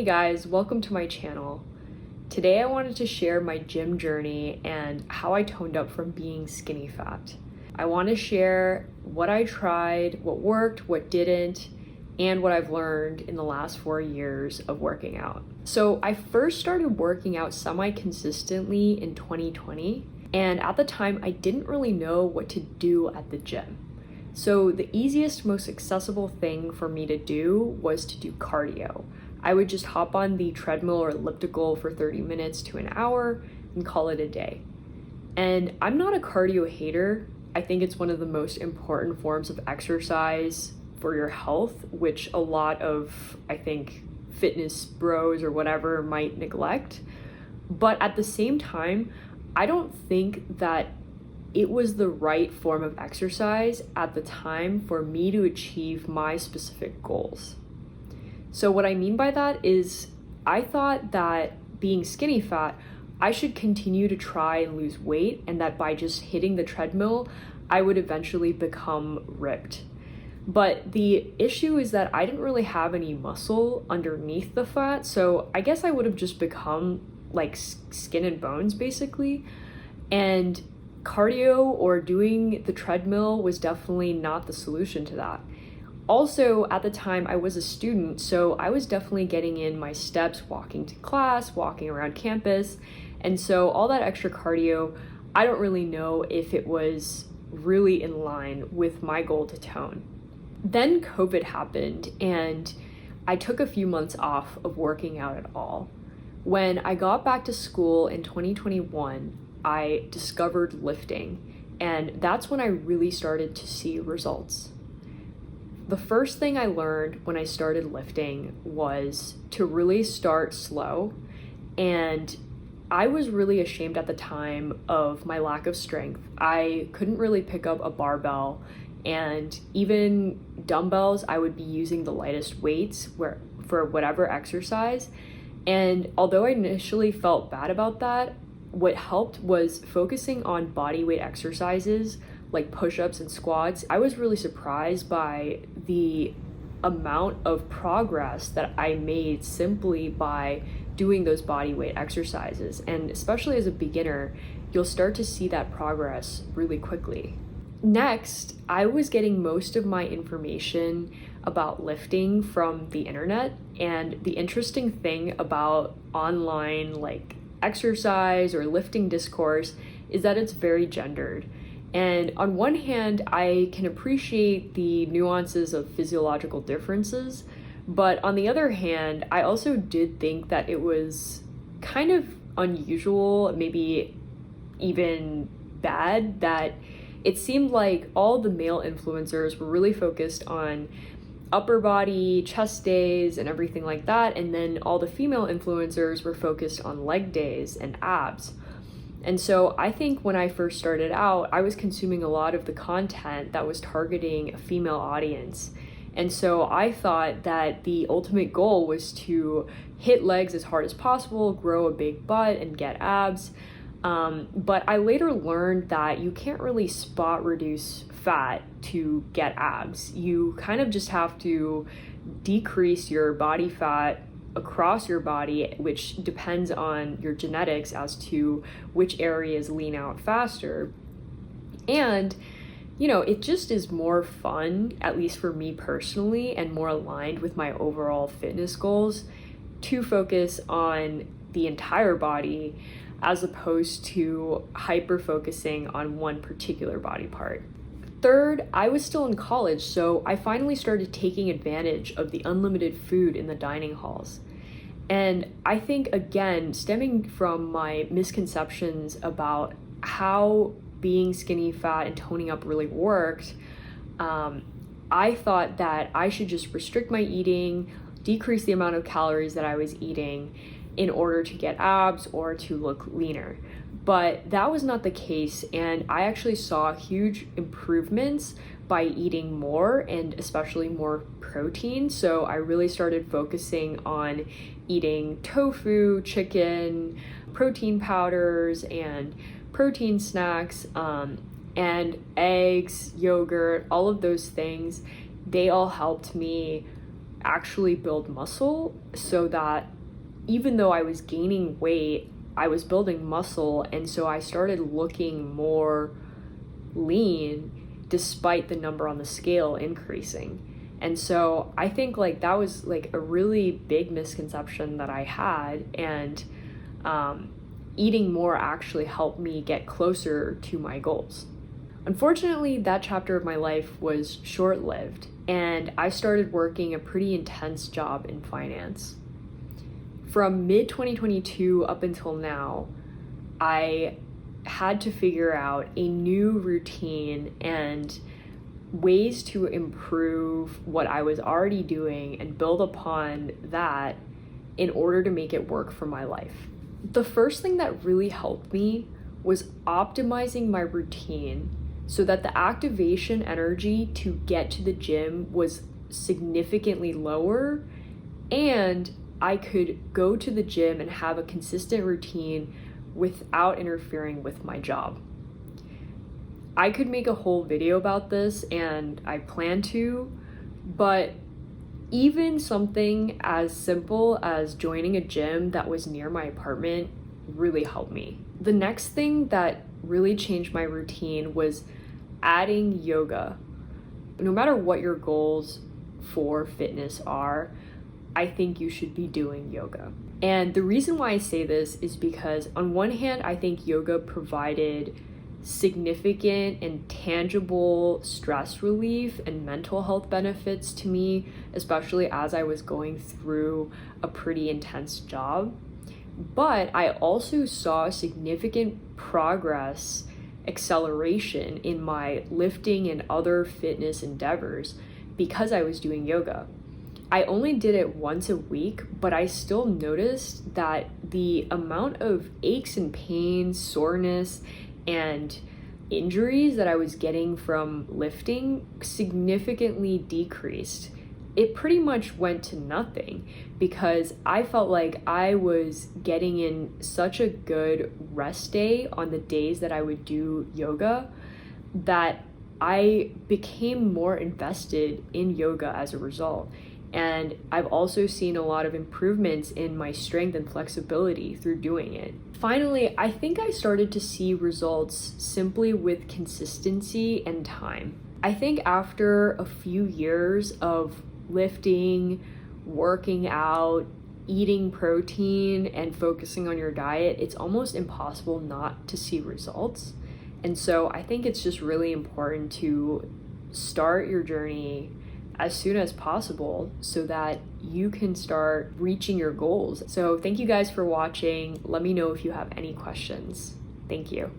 Hey guys, welcome to my channel. Today I wanted to share my gym journey and how I toned up from being skinny fat. I want to share what I tried, what worked, what didn't, and what I've learned in the last 4 years of working out. So I first started working out semi-consistently in 2020, and at the time I didn't really know what to do at the gym. So the easiest, most accessible thing for me to do was to do cardio. I would just hop on the treadmill or elliptical for 30 minutes to an hour and call it a day. And I'm not a cardio hater. I think it's one of the most important forms of exercise for your health, which a lot of, I think, fitness bros or whatever might neglect. But at the same time, I don't think that it was the right form of exercise at the time for me to achieve my specific goals. So what I mean by that is I thought that being skinny fat, I should continue to try and lose weight, and that by just hitting the treadmill, I would eventually become ripped. But the issue is that I didn't really have any muscle underneath the fat, so I guess I would have just become like skin and bones basically. And cardio or doing the treadmill was definitely not the solution to that. Also, at the time, I was a student, so I was definitely getting in my steps, walking to class, walking around campus, and so all that extra cardio, I don't really know if it was really in line with my goal to tone. Then COVID happened, and I took a few months off of working out at all. When I got back to school in 2021, I discovered lifting, and that's when I really started to see results. The first thing I learned when I started lifting was to really start slow, and I was really ashamed at the time of my lack of strength. I couldn't really pick up a barbell, and even dumbbells, I would be using the lightest weights for whatever exercise. And although I initially felt bad about that, what helped was focusing on body weight exercises like push-ups and squats. I was really surprised by the amount of progress that I made simply by doing those body weight exercises. And especially as a beginner, you'll start to see that progress really quickly. Next, I was getting most of my information about lifting from the internet. And the interesting thing about online like exercise or lifting discourse is that it's very gendered. And on one hand, I can appreciate the nuances of physiological differences, but on the other hand, I also did think that it was kind of unusual, maybe even bad, that it seemed like all the male influencers were really focused on upper body, chest days, and everything like that, and then all the female influencers were focused on leg days and abs. And so I think when I first started out, I was consuming a lot of the content that was targeting a female audience. And so I thought that the ultimate goal was to hit legs as hard as possible, grow a big butt, and get abs. But I later learned that you can't really spot reduce fat to get abs. You kind of just have to decrease your body fat across your body, which depends on your genetics as to which areas lean out faster. And, it just is more fun, at least for me personally, and more aligned with my overall fitness goals to focus on the entire body as opposed to hyper focusing on one particular body part. Third, I was still in college, so I finally started taking advantage of the unlimited food in the dining halls. And I think, again, stemming from my misconceptions about how being skinny fat and toning up really worked, I thought that I should just restrict my eating, decrease the amount of calories that I was eating in order to get abs or to look leaner. But that was not the case, and I actually saw huge improvements by eating more, and especially more protein. So I really started focusing on eating tofu, chicken, protein powders, and protein snacks, and eggs, yogurt, all of those things. They all helped me actually build muscle, so that even though I was gaining weight, I was building muscle, and so I started looking more lean despite the number on the scale increasing. And so I think like that was like a really big misconception that I had, and eating more actually helped me get closer to my goals. Unfortunately, that chapter of my life was short-lived, and I started working a pretty intense job in finance. From mid-2022 up until now, I had to figure out a new routine and ways to improve what I was already doing and build upon that in order to make it work for my life. The first thing that really helped me was optimizing my routine so that the activation energy to get to the gym was significantly lower, and I could go to the gym and have a consistent routine without interfering with my job. I could make a whole video about this, and I plan to, but even something as simple as joining a gym that was near my apartment really helped me. The next thing that really changed my routine was adding yoga. No matter what your goals for fitness are, I think you should be doing yoga. And the reason why I say this is because on one hand, I think yoga provided significant and tangible stress relief and mental health benefits to me, especially as I was going through a pretty intense job. But I also saw significant progress, acceleration in my lifting and other fitness endeavors because I was doing yoga. I only did it once a week, but I still noticed that the amount of aches and pains, soreness, and injuries that I was getting from lifting significantly decreased. It pretty much went to nothing because I felt like I was getting in such a good rest day on the days that I would do yoga that I became more invested in yoga as a result. And I've also seen a lot of improvements in my strength and flexibility through doing it. Finally, I think I started to see results simply with consistency and time. I think after a few years of lifting, working out, eating protein, and focusing on your diet, it's almost impossible not to see results. And so I think it's just really important to start your journey as soon as possible so that you can start reaching your goals. So thank you guys for watching. Let me know if you have any questions. Thank you.